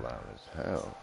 loud as hell.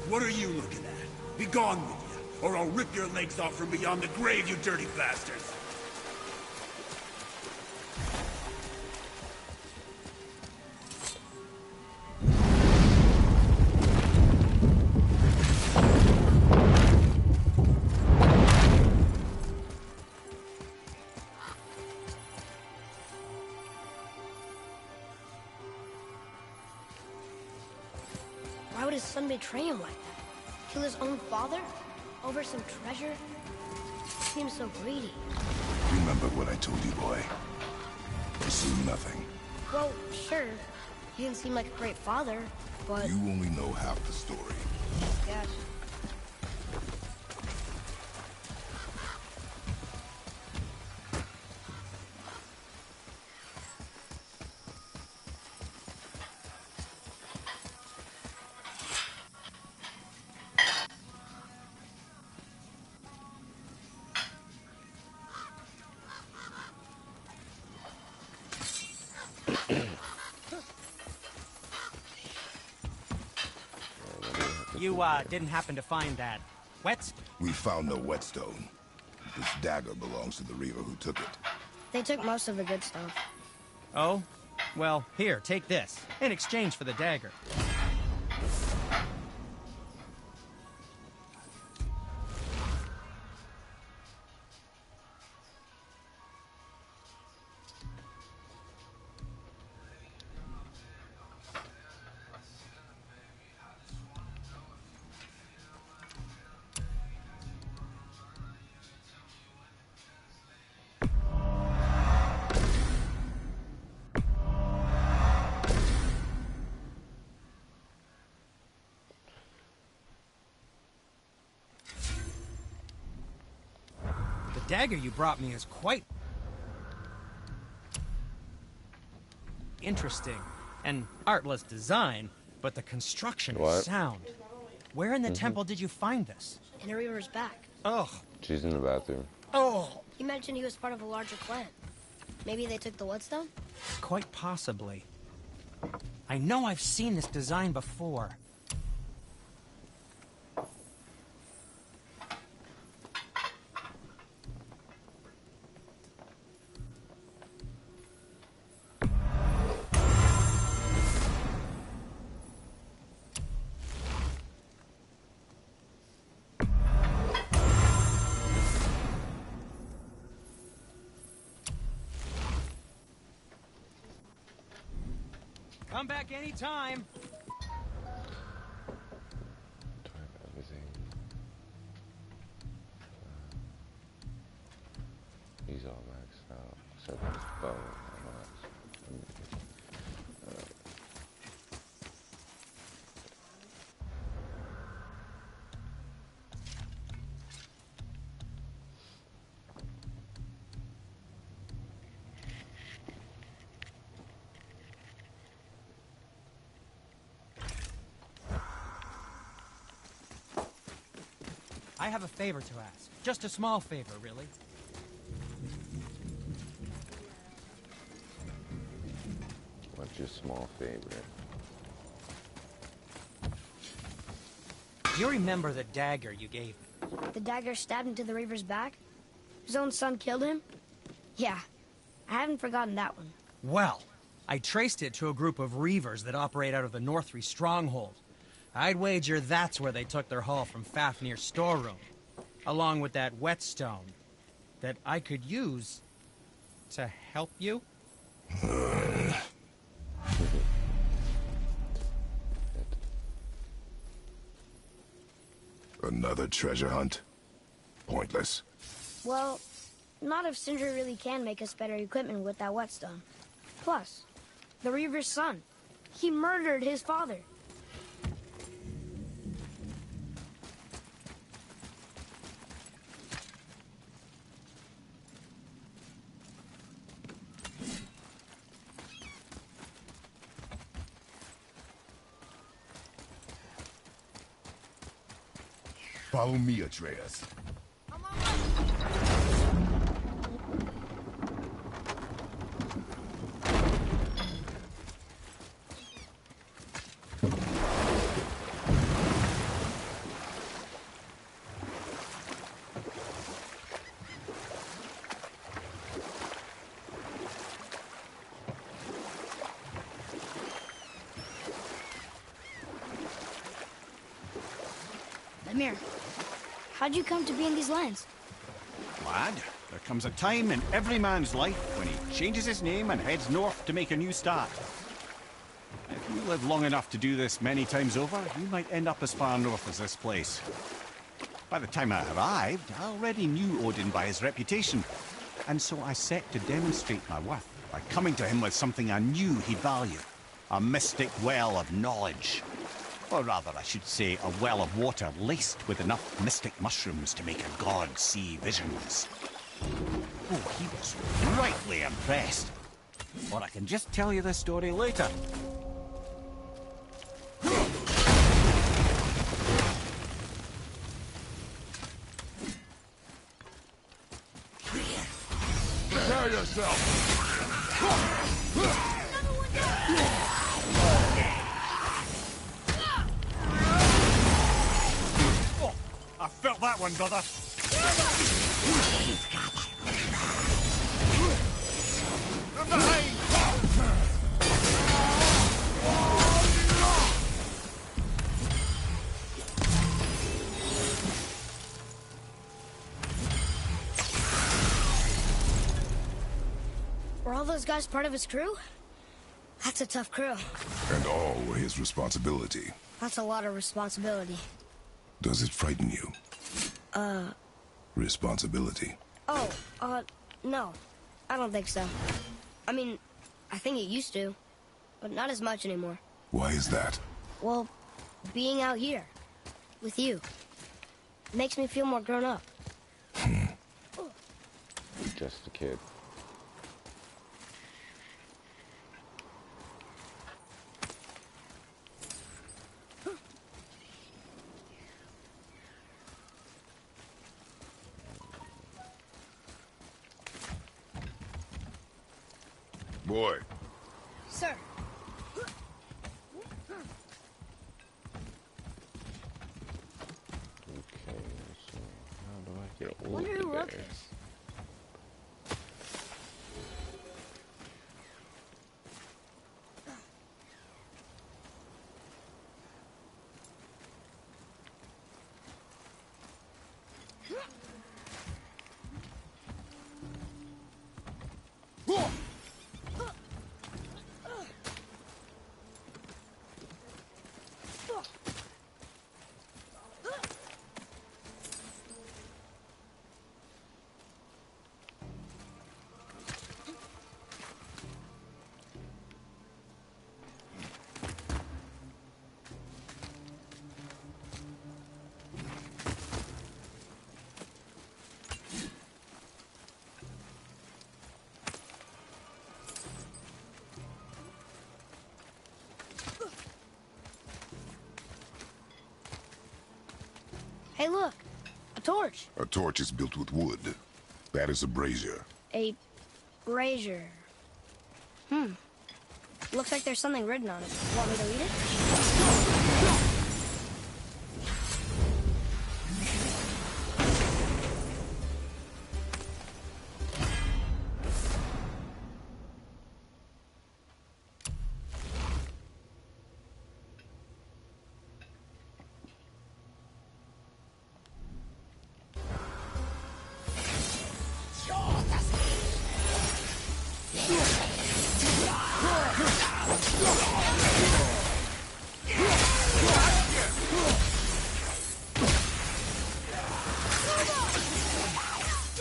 What are you looking at? Be gone with you, or I'll rip your legs off from beyond the grave, you dirty bastards! Why would his son betray him like that? Kill his own father? Over some treasure? Seems so greedy. Remember what I told you, boy. Pursue nothing. Well, sure. He didn't seem like a great father, but... You only know half the story. Gosh. You, didn't happen to find that whetstone? We found no whetstone. This dagger belongs to the Reaver who took it. They took most of the good stuff. Oh? Well, here, take this, in exchange for the dagger. The dagger you brought me is quite interesting. An artless design, but the construction is sound. Where in the temple did you find this? In the Reaver's back. Oh. She's in the bathroom. Oh. He mentioned he was part of a larger clan. Maybe they took the whetstone? Quite possibly. I know I've seen this design before. Come back anytime. Except this bow. I have a favor to ask. Just a small favor, really. What's your small favorite? Do you remember the dagger you gave me? The dagger stabbed into the Reaver's back? His own son killed him? Yeah, I haven't forgotten that one. Well, I traced it to a group of Reavers that operate out of the Northry stronghold. I'd wager that's where they took their haul from Fafnir's storeroom, along with that whetstone that I could use to help you. Another treasure hunt? Pointless. Well, not if Sindri really can make us better equipment with that whetstone. Plus, the Reaver's son. He murdered his father. Follow me, Atreus. Lemire, how'd you come to be in these lands? Lad, there comes a time in every man's life when he changes his name and heads north to make a new start. If you live long enough to do this many times over, you might end up as far north as this place. By the time I arrived, I already knew Odin by his reputation, and so I set to demonstrate my worth by coming to him with something I knew he'd value. A mystic well of knowledge. Or rather, I should say, a well of water laced with enough mystic mushrooms to make a god see visions. Oh, he was rightly impressed. Or I can just tell you this story later. Prepare yourself! I felt that one, brother. From behind! Were all those guys part of his crew? That's a tough crew. And all were his responsibility. That's a lot of responsibility. Does it frighten you? Responsibility. Oh, no. I don't think so. I mean, I think it used to, but not as much anymore. Why is that? Well, being out here, with you, makes me feel more grown up. Just a kid. Boy, Sir. Okay, so how do I get over Wonder who wrote there? this. Hey, look. A torch. A torch is built with wood. That is a brazier. A brazier. Looks like there's something written on it. Want me to read it?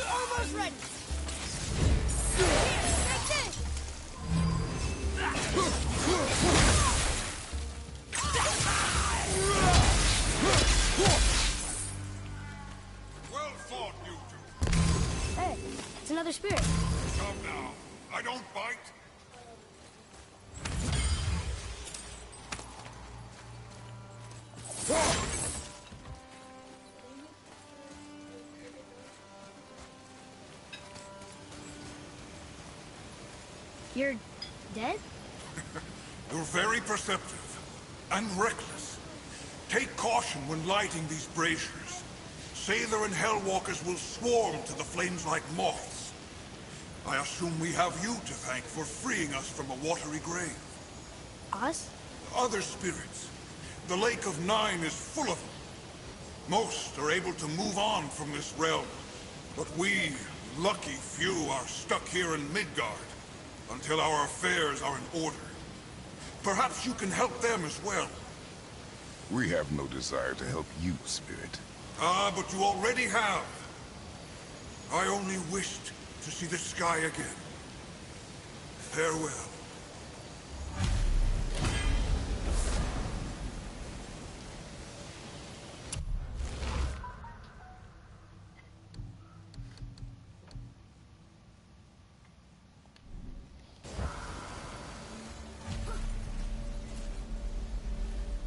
Almost ready. Here, take this. Well fought, you two. Hey, it's another spirit. Come now. I don't bite. You're dead? You're very perceptive and reckless. Take caution when lighting these braziers. Sailor and Hellwalkers will swarm to the flames like moths. I assume we have you to thank for freeing us from a watery grave. Us? Other spirits. The Lake of Nine is full of them. Most are able to move on from this realm, but we, lucky few, are stuck here in Midgard until our affairs are in order. Perhaps you can help them as well. We have no desire to help you, Spirit. Ah, but you already have. I only wished to see the sky again. Farewell.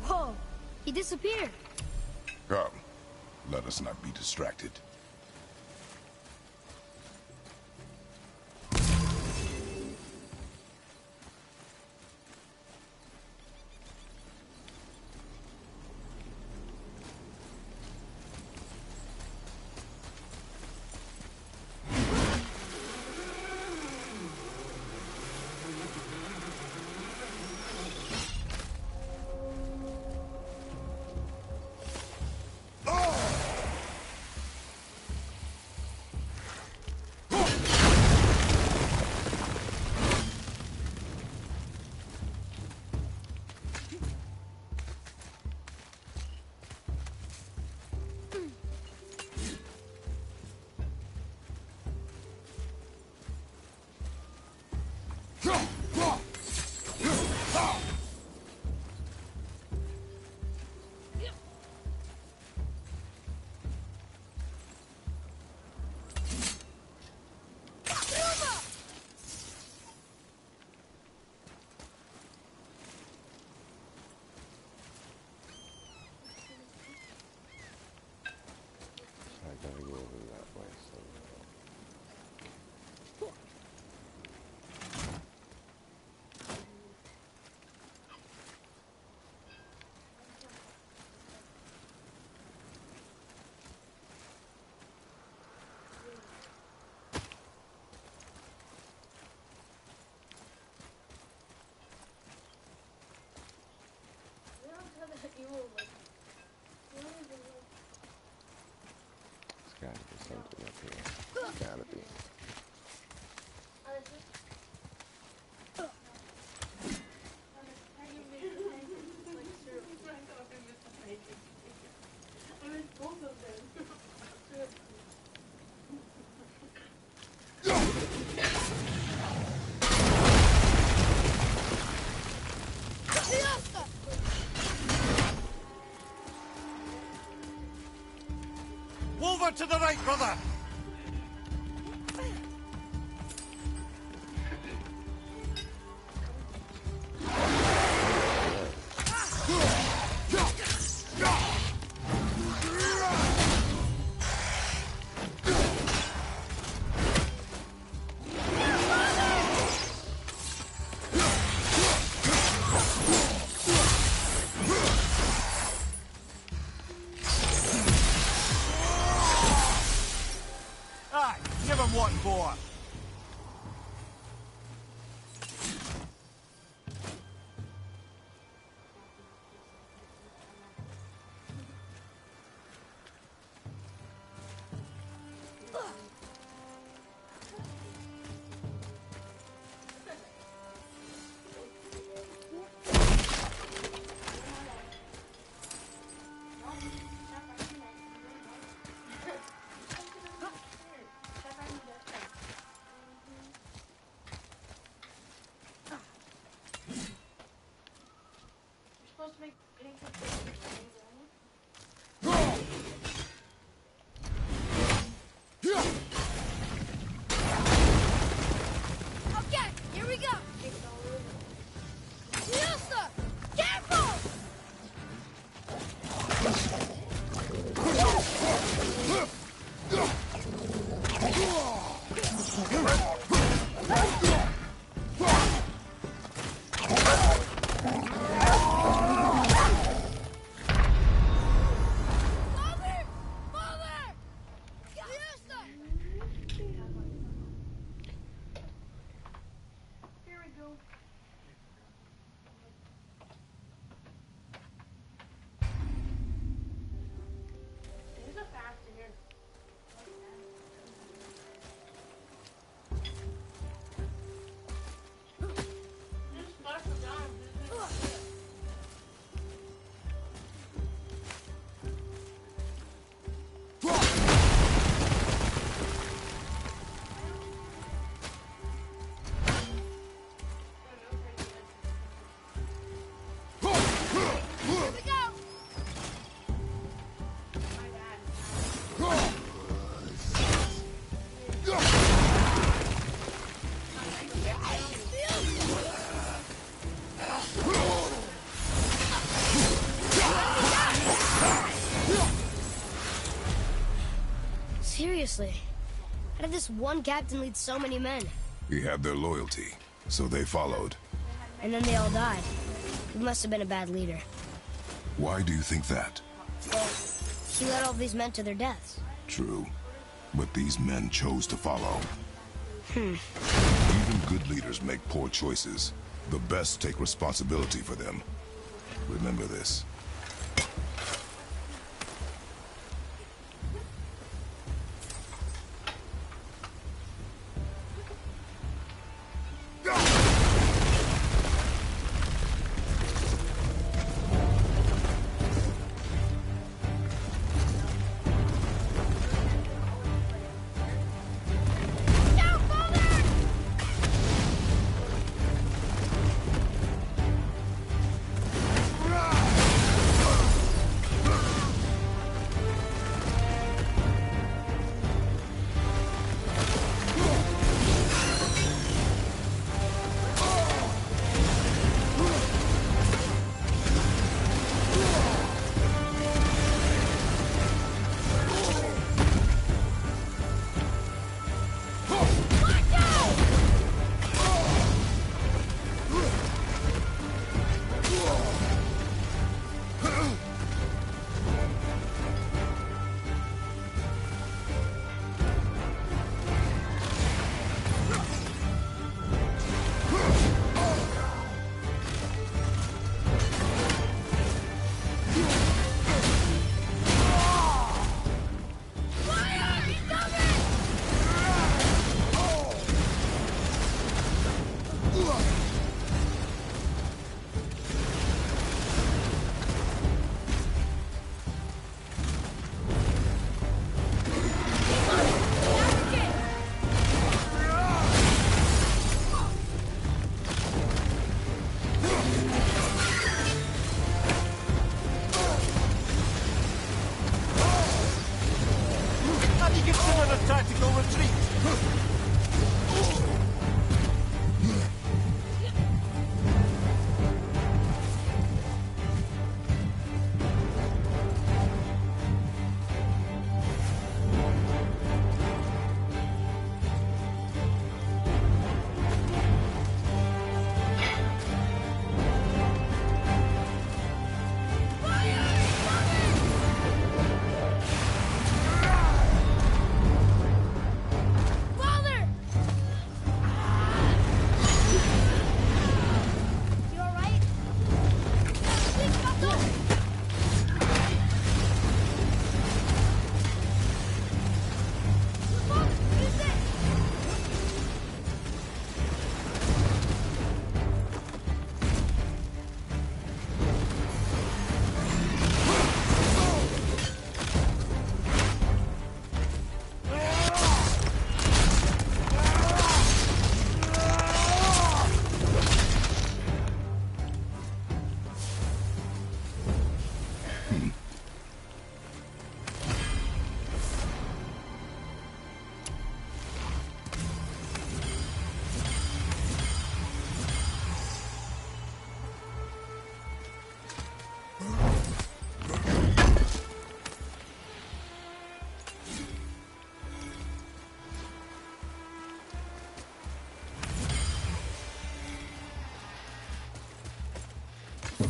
Whoa, he disappeared. Come, let us not be distracted. I gotta go over that way somehow. There's gotta be something up here. Gotta be. Over to the right, brother! working for? Okay, here we go. Elsa, careful! Father! Father! Elsa! Here we go. There's a fast in here. Just flash it down. Here we go. Seriously, how did this one captain lead so many men? He had their loyalty, so they followed. And then they all died. He must have been a bad leader. Why do you think that? He led all these men to their deaths. True. But these men chose to follow. Even good leaders make poor choices. The best take responsibility for them. Remember this. Go, Father! tactical retreat. Fire!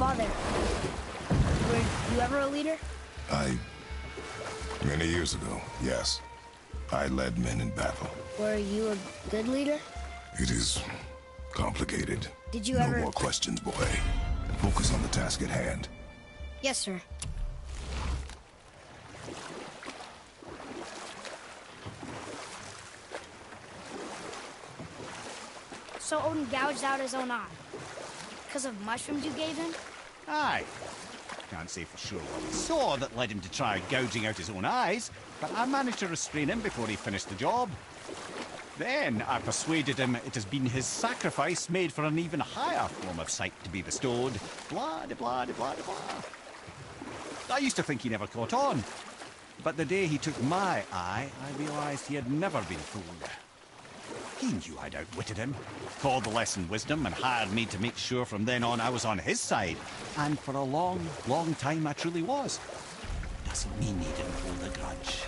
father. Were you ever a leader? Many years ago, yes. I led men in battle. Were you a good leader? It is complicated. Did you No ever... more questions, boy. Focus on the task at hand. Yes, sir. So Odin gouged out his own eye. Because of mushrooms you gave him? Aye. Can't say for sure what he saw that led him to try gouging out his own eyes, but I managed to restrain him before he finished the job. Then I persuaded him it has been his sacrifice made for an even higher form of sight to be bestowed. Blah, de blah, de blah, de blah. I used to think he never caught on, but the day he took my eye, I realized he had never been fooled. He knew I'd outwitted him, called the lesson wisdom, and hired me to make sure from then on I was on his side. And for a long, long time I truly was. Doesn't mean he didn't hold a grudge.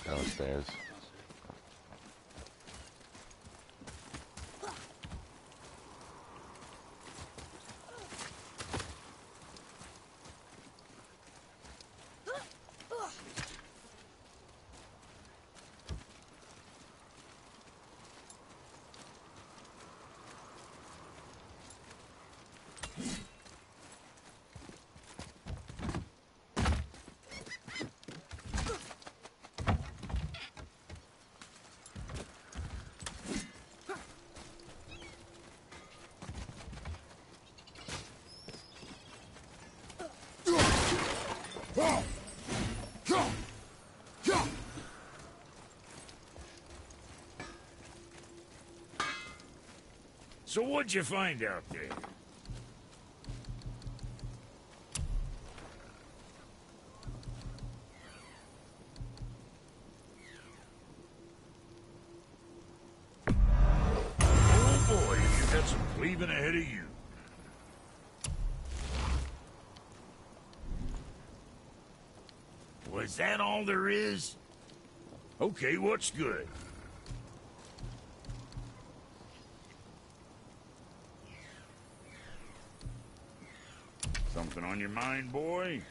Downstairs. So what'd you find out there? Oh boy, you got some cleaving ahead of you. Was that all there is? Okay, what's good? Something on your mind, boy?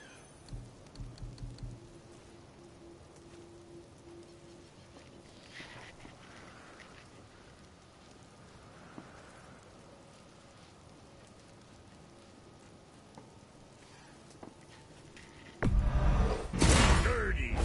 Dirty.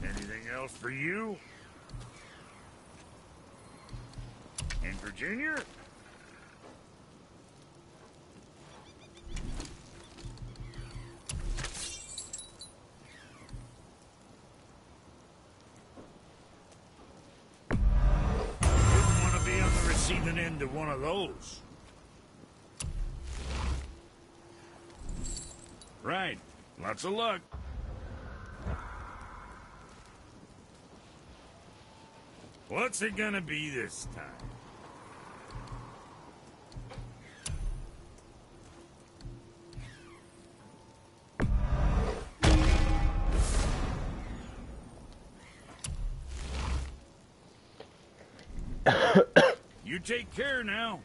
Anything else for you? And Virginia? Wouldn't want to be on the receiving end of one of those. Right. Lots of luck. What's it gonna be this time? You take care now.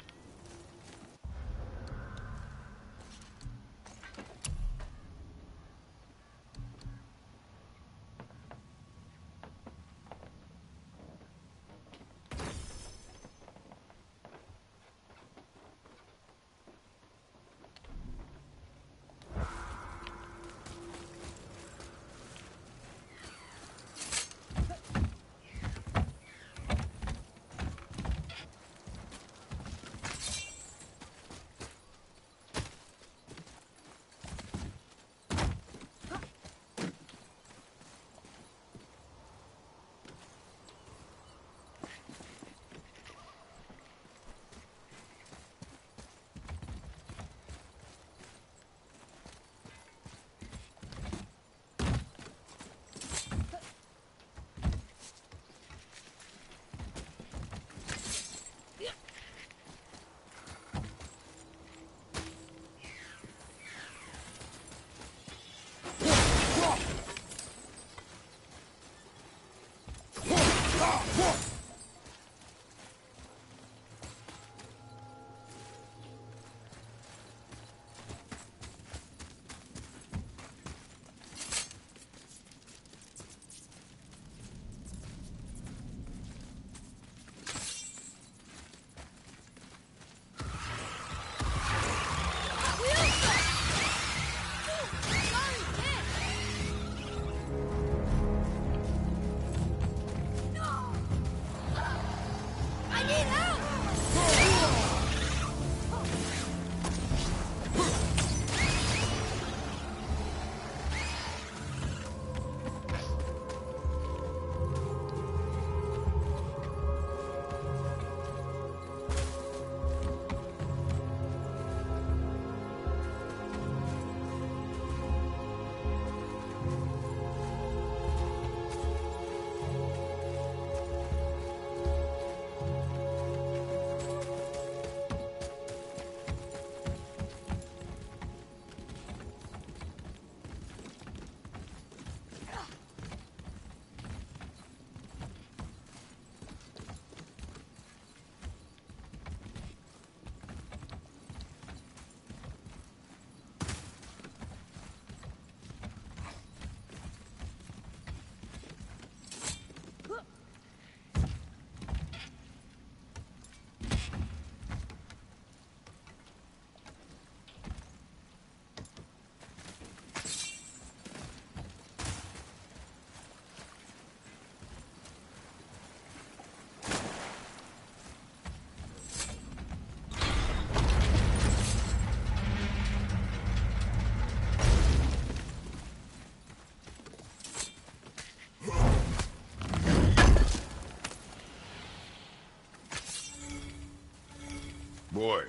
Boy.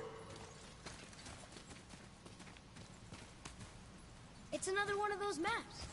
It's another one of those maps.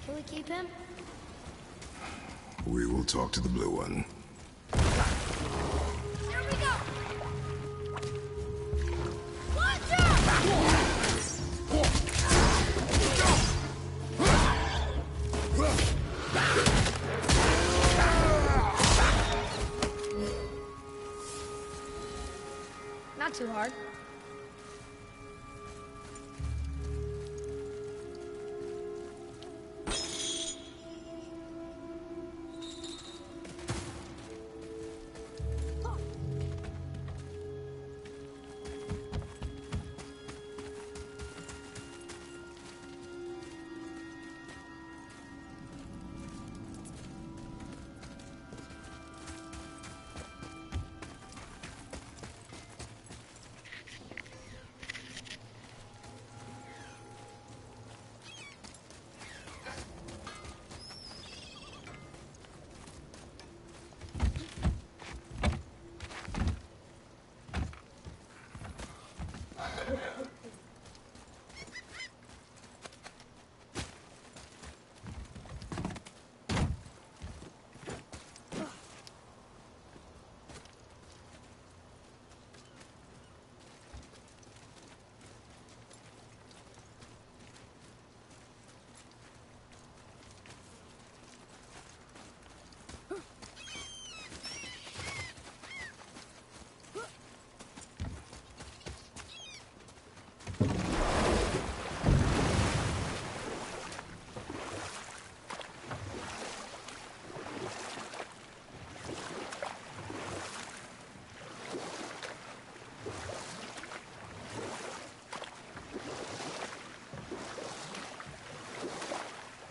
Can we keep him? We will talk to the Blue One. Here we go! Watch out! Not too hard.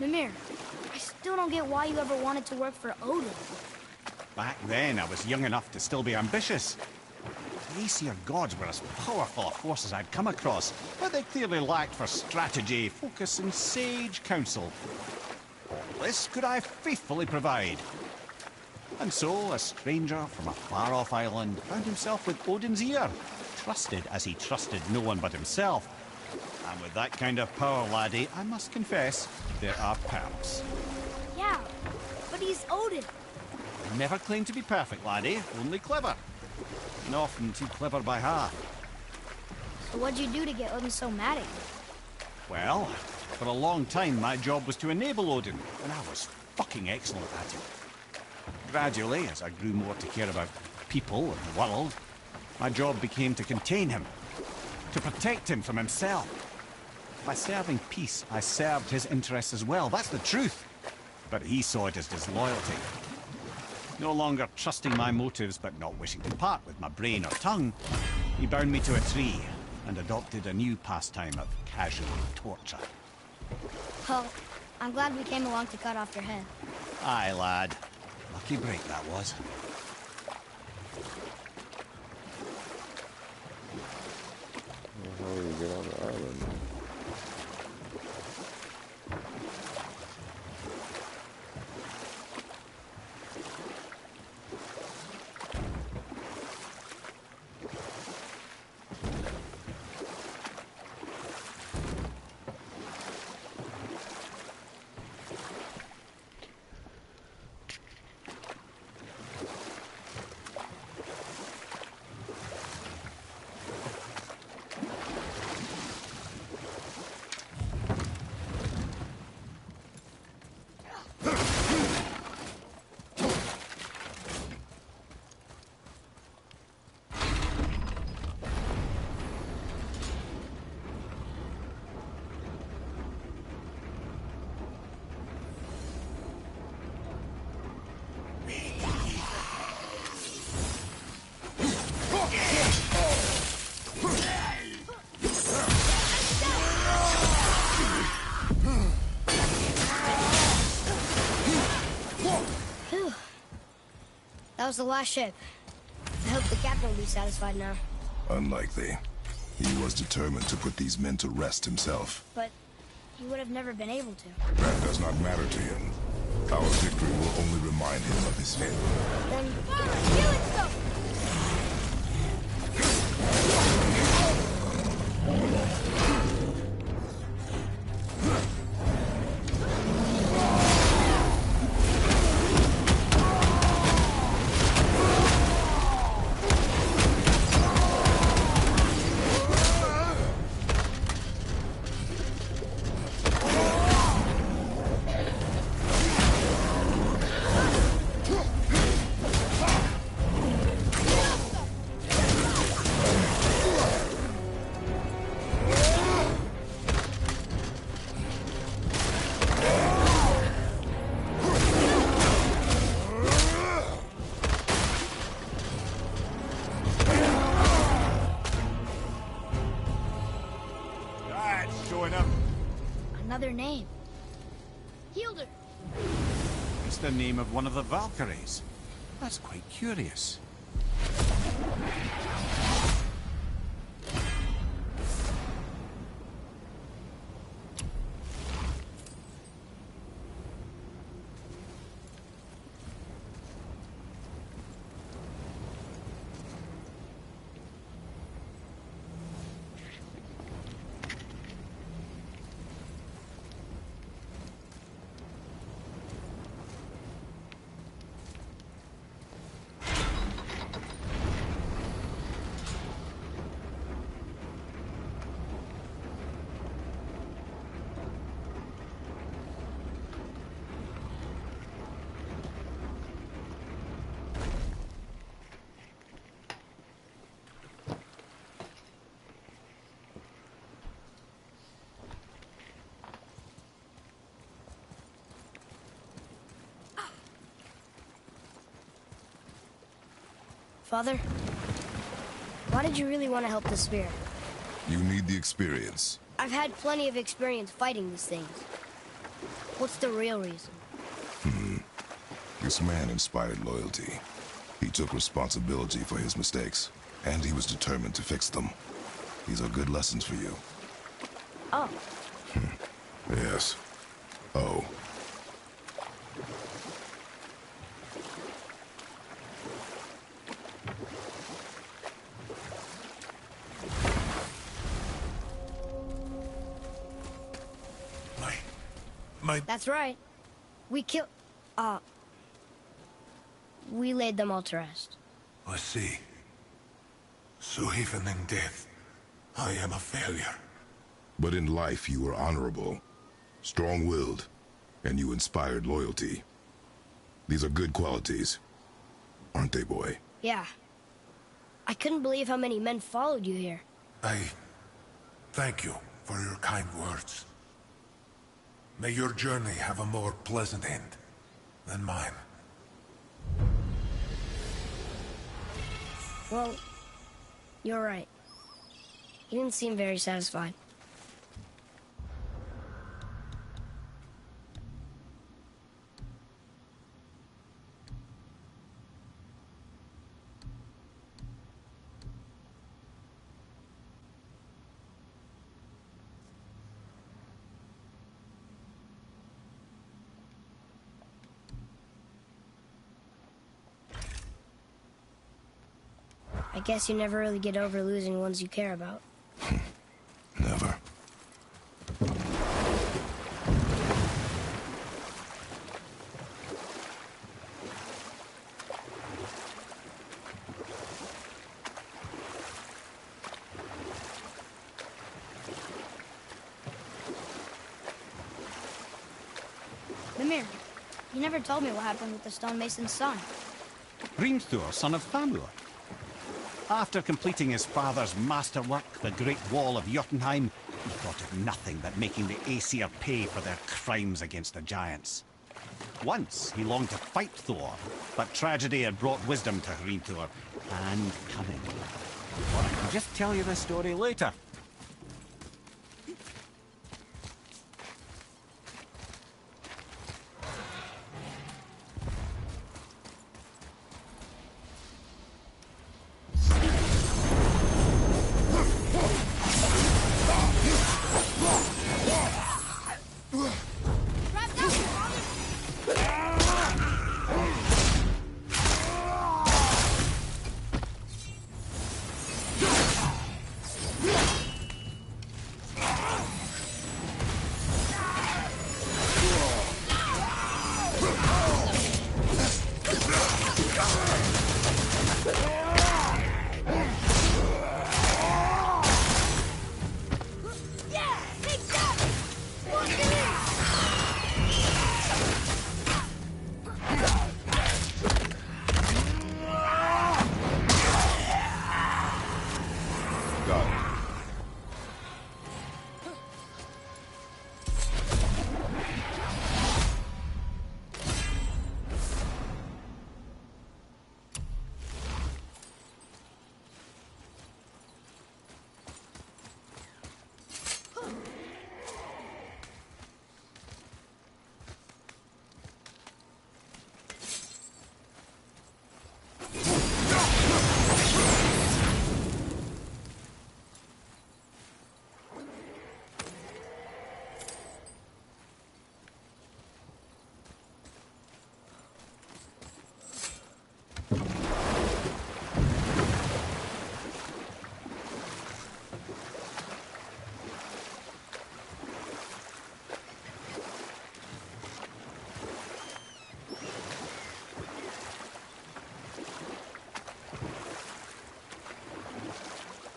Mimir, I still don't get why you ever wanted to work for Odin. Back then, I was young enough to still be ambitious. The Aesir gods were as powerful a force as I'd come across, but they clearly lacked for strategy, focus, and sage counsel. All this could I faithfully provide. And so, a stranger from a far-off island found himself with Odin's ear, trusted as he trusted no one but himself. And with that kind of power, laddie, I must confess, there are perks. Yeah, but he's Odin. Never claimed to be perfect, laddie, only clever. And often too clever by half. So what'd you do to get Odin so mad at you? Well, for a long time my job was to enable Odin, and I was fucking excellent at it. Gradually, as I grew more to care about people and the world, my job became to contain him, to protect him from himself. By serving peace, I served his interests as well, that's the truth. But he saw it as disloyalty. No longer trusting my motives but not wishing to part with my brain or tongue, he bound me to a tree and adopted a new pastime of casual torture. Well, I'm glad we came along to cut off your head. Aye, lad. Lucky break that was. How do you get on the island? Phew. That was the last ship. I hope the captain will be satisfied now. Unlikely. He was determined to put these men to rest himself. But he would have never been able to. That does not matter to him. Our victory will only remind him of his fate. Then, kill it so! Another name. Hildur. It's the name of one of the Valkyries. That's quite curious. Father, why did you really want to help the Spear? You need the experience. I've had plenty of experience fighting these things. What's the real reason? This man inspired loyalty. He took responsibility for his mistakes, and he was determined to fix them. These are good lessons for you. Oh. Yes. Oh. That's right. We we laid them all to rest. I see. So even in death, I am a failure. But in life you were honorable, strong-willed, and you inspired loyalty. These are good qualities, aren't they, boy? Yeah. I couldn't believe how many men followed you here. I thank you for your kind words. May your journey have a more pleasant end than mine. Well, you're right. He didn't seem very satisfied. I guess you never really get over losing ones you care about. Never. Mimir, you never told me what happened with the stonemason's son. Hrimthur, son of Thamur. After completing his father's masterwork, the Great Wall of Jotunheim, he thought of nothing but making the Aesir pay for their crimes against the giants. Once he longed to fight Thor, but tragedy had brought wisdom to Hrimthur, and cunning. Or I can just tell you this story later.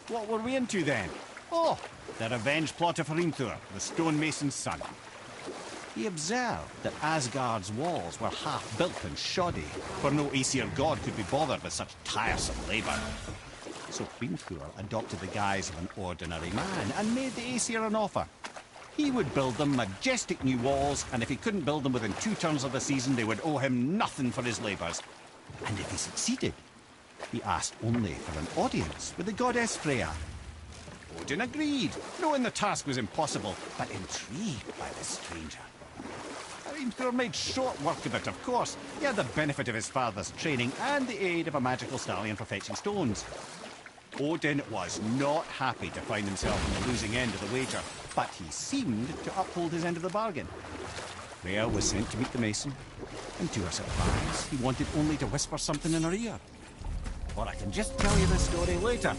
What were we into then? Oh, the revenge plot of Hrimthur, the stonemason's son. He observed that Asgard's walls were half-built and shoddy, for no Aesir god could be bothered with such tiresome labour. So Hrimthur adopted the guise of an ordinary man and made the Aesir an offer. He would build them majestic new walls, and if he couldn't build them within 2 turns of the season, they would owe him nothing for his labours. And if he succeeded, he asked only for an audience with the goddess Freya. Odin agreed, knowing the task was impossible, but intrigued by the stranger. Hrimthur made short work of it, of course. He had the benefit of his father's training and the aid of a magical stallion for fetching stones. Odin was not happy to find himself on the losing end of the wager, but he seemed to uphold his end of the bargain. Freya was sent to meet the mason, and to her surprise, he wanted only to whisper something in her ear. Or I can just tell you this story later.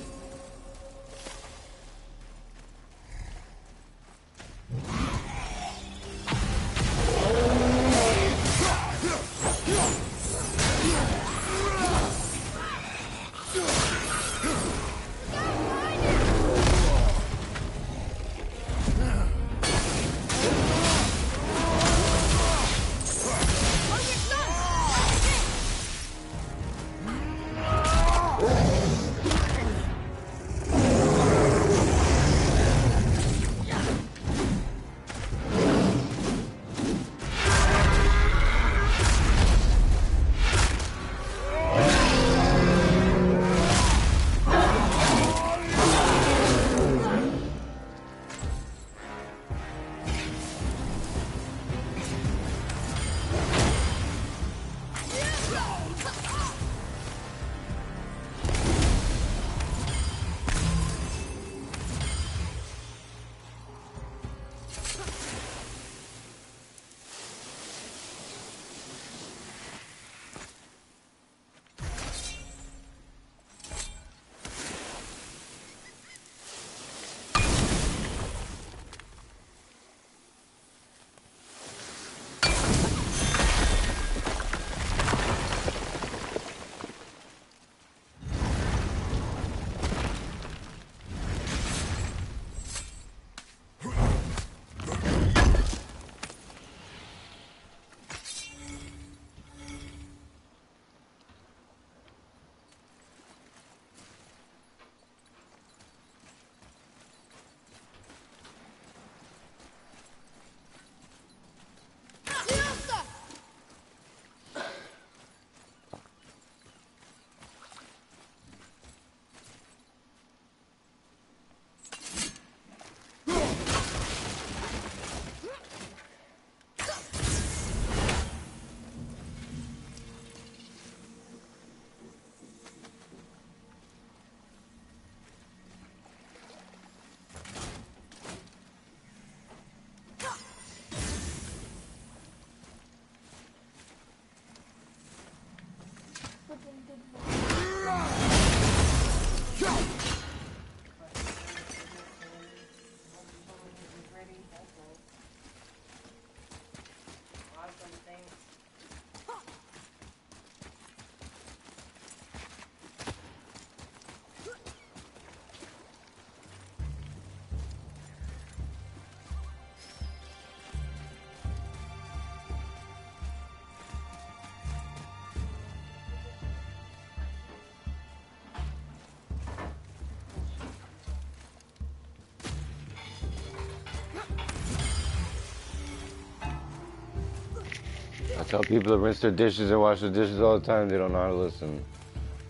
I tell people to rinse their dishes and wash their dishes all the time. They don't know how to listen.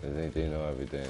They think they know everything.